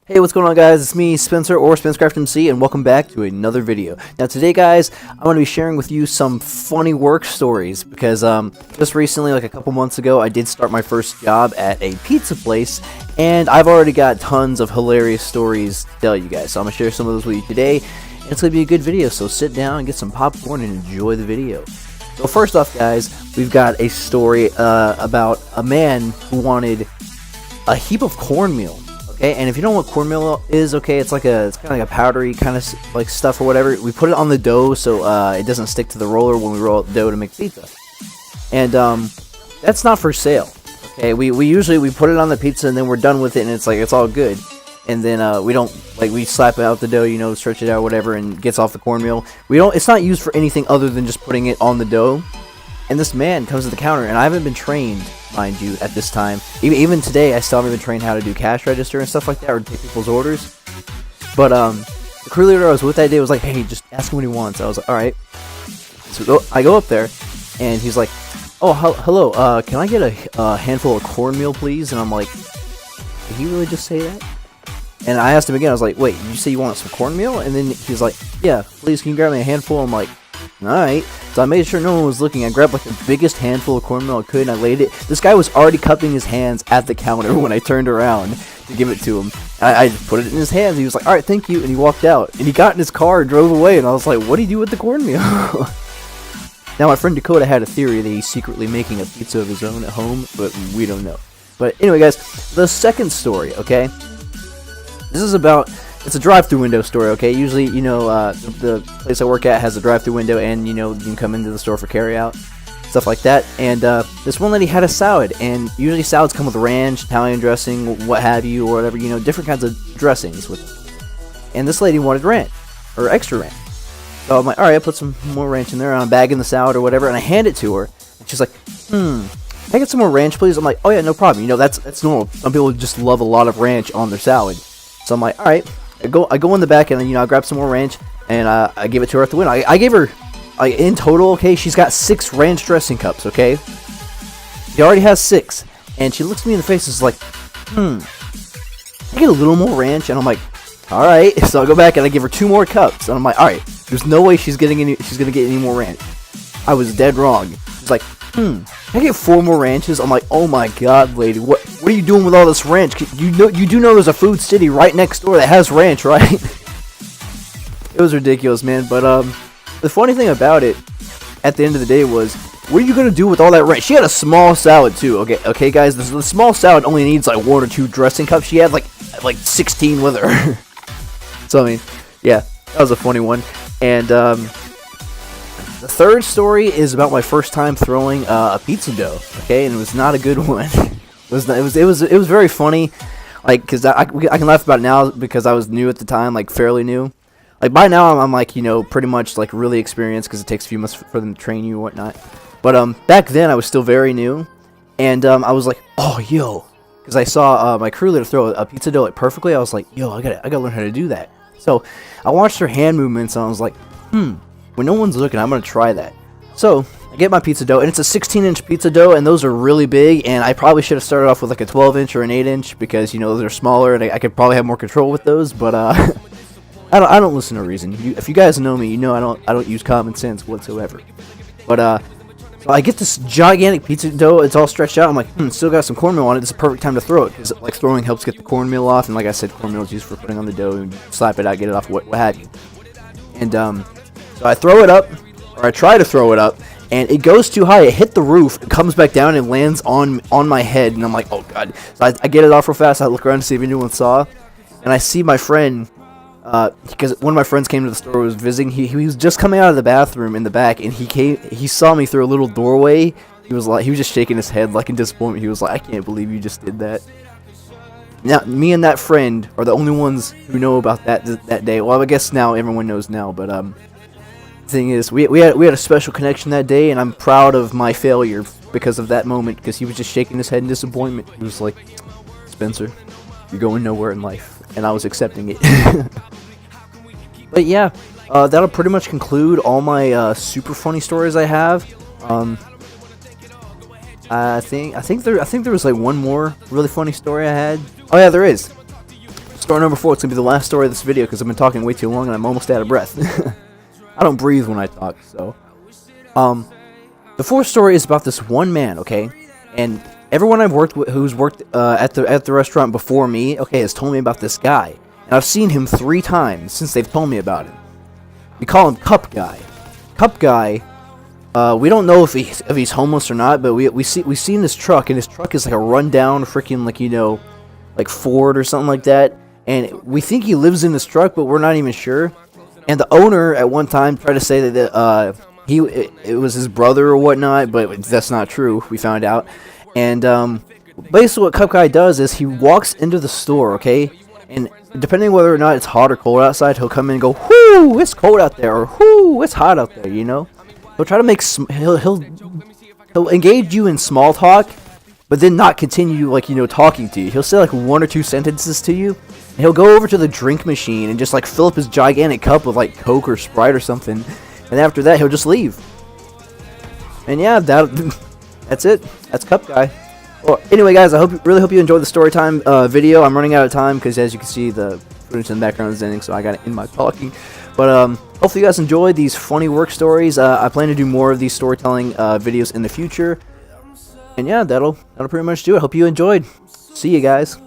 Hey, what's going on, guys? It's me, Spencer, or SpencerCraftMC, and welcome back to another video. Now today, guys, I'm going to be sharing with you some funny work stories, because just recently, like a couple months ago, I did start my first job at a pizza place, and I've already got tons of hilarious stories to tell you guys, so I'm going to share some of those with you today, and it's going to be a good video, so sit down and get some popcorn and enjoy the video. So first off, guys, we've got a story about a man who wanted a heap of cornmeal. Okay, and if you don't know what cornmeal is, okay, it's kind of like a powdery kind of like stuff or whatever. We put it on the dough so it doesn't stick to the roller when we roll out the dough to make pizza. And that's not for sale. Okay, we usually put it on the pizza and then we're done with it and it's all good. And then we slap out the dough, stretch it out, whatever, and gets off the cornmeal. It's not used for anything other than just putting it on the dough. And this man comes to the counter, and I haven't been trained, mind you, at this time. Even today, I still haven't been trained how to do cash register and stuff like that, or take people's orders. But the crew leader I was with that day was like, "Hey, just ask him what he wants." I was like, "All right." So I go up there, and he's like, "Oh, hello. Can I get a handful of cornmeal, please?" And I'm like, "Did he really just say that?" And I asked him again. I was like, "Wait, you say you want some cornmeal?" And then he's like, "Yeah, please. Can you grab me a handful?" I'm like, "Alright." So I made sure no one was looking. I grabbed like the biggest handful of cornmeal I could and I laid it. This guy was already cupping his hands at the counter when I turned around to give it to him. I put it in his hands. He was like, "Alright, thank you." And he walked out. And he got in his car and drove away. And I was like, "What do you do with the cornmeal?" Now my friend Dakota had a theory that he's secretly making a pizza of his own at home, but we don't know. But anyway, guys, the second story, okay? This is about... It's a drive-through window story, okay? Usually, the place I work at has a drive-through window, and, you can come into the store for carry-out, stuff like that. And this one lady had a salad, and usually salads come with ranch, Italian dressing, what have you, or whatever, different kinds of dressings with them. And this lady wanted ranch, or extra ranch. So I'm like, alright, I put some more ranch in there, and I'm bagging the salad or whatever, and I hand it to her, and she's like, can I get some more ranch, please? I'm like, "Oh yeah, no problem." That's normal. Some people just love a lot of ranch on their salad. So I'm like, alright. I go in the back and I grab some more ranch and I give it to her at the window. I gave her, in total, okay, she's got 6 ranch dressing cups, okay? She already has 6, and she looks me in the face and is like, "I get a little more ranch?" And I'm like, "Alright." So I go back and I give her 2 more cups, and I'm like, "Alright, there's no way she's gonna get any more ranch." I was dead wrong. She's like, "Can I get 4 more ranches?" I'm like, "Oh my god, lady, what are you doing with all this ranch? You do know there's a Food City right next door that has ranch, right?" It was ridiculous, man. But the funny thing about it, at the end of the day, was, what are you gonna do with all that ranch? She had a small salad too. Okay, guys, the small salad only needs like 1 or 2 dressing cups. She had like 16 with her. So I mean, yeah, that was a funny one. And the third story is about my first time throwing a pizza dough, okay, and it was not a good one. It was very funny, like, cause I can laugh about it now because I was new at the time, like fairly new. Like by now I'm like pretty much like really experienced because it takes a few months for them to train you and whatnot. But back then I was still very new, and I was like, "Oh yo," because I saw my crew leader throw a pizza dough perfectly. I was like, "Yo, I gotta learn how to do that." So I watched her hand movements and I was like, when no one's looking, I'm going to try that. So, I get my pizza dough, and it's a 16-inch pizza dough, and those are really big, and I probably should have started off with like a 12-inch or an 8-inch, because, those are smaller, and I could probably have more control with those, but, I don't listen to reason. If you guys know me, I don't use common sense whatsoever. But, so I get this gigantic pizza dough, it's all stretched out, I'm like, still got some cornmeal on it, this is the perfect time to throw it, because, like, throwing helps get the cornmeal off, and like I said, cornmeal is used for putting on the dough, and slap it out, get it off, what have you. And, so I throw it up, or I try to throw it up, and it goes too high. It hit the roof, it comes back down, and lands on my head, and I'm like, "Oh god." So I get it off real fast. I look around to see if anyone saw, and I see my friend, because one of my friends came to the store, was visiting. He was just coming out of the bathroom in the back, and he saw me through a little doorway. He was just shaking his head like in disappointment. He was like, "I can't believe you just did that." Now, me and that friend are the only ones who know about that day. Well, I guess now everyone knows now, but thing is, we had a special connection that day, and I'm proud of my failure because of that moment, because he was just shaking his head in disappointment. He was like, "Spencer, you're going nowhere in life," and I was accepting it. But yeah, that'll pretty much conclude all my super funny stories I have. I think there was like one more really funny story I had. Oh yeah, there is. Story number 4, it's going to be the last story of this video because I've been talking way too long and I'm almost out of breath. I don't breathe when I talk, so. The fourth story is about this one man, okay? And everyone I've worked with who's worked at the restaurant before me, okay, has told me about this guy. And I've seen him 3 times since they've told me about him. We call him Cup Guy. Cup Guy, we don't know if he's homeless or not, but we've seen this truck, and his truck is like a rundown freaking, like, you know, like Ford or something like that. And we think he lives in this truck, but we're not even sure. And the owner at one time tried to say that it was his brother or whatnot, but that's not true. We found out. And basically, what Cup Guy does is he walks into the store, okay, and depending whether or not it's hot or cold outside, he'll come in and go, "Whoo, it's cold out there," or "Whoo, it's hot out there." You know, he'll try to make he'll engage you in small talk, but then not continue, like, you know, talking to you. He'll say like 1 or 2 sentences to you, and he'll go over to the drink machine and just like fill up his gigantic cup with like Coke or Sprite or something, and after that he'll just leave. And yeah, that's it. That's Cup Guy. Well, anyway, guys, I really hope you enjoyed the story time video. I'm running out of time because, as you can see, the footage in the background is ending, so I got to end my talking. But hopefully you guys enjoyed these funny work stories. I plan to do more of these storytelling videos in the future. And yeah, that'll pretty much do it. Hope you enjoyed. See you guys.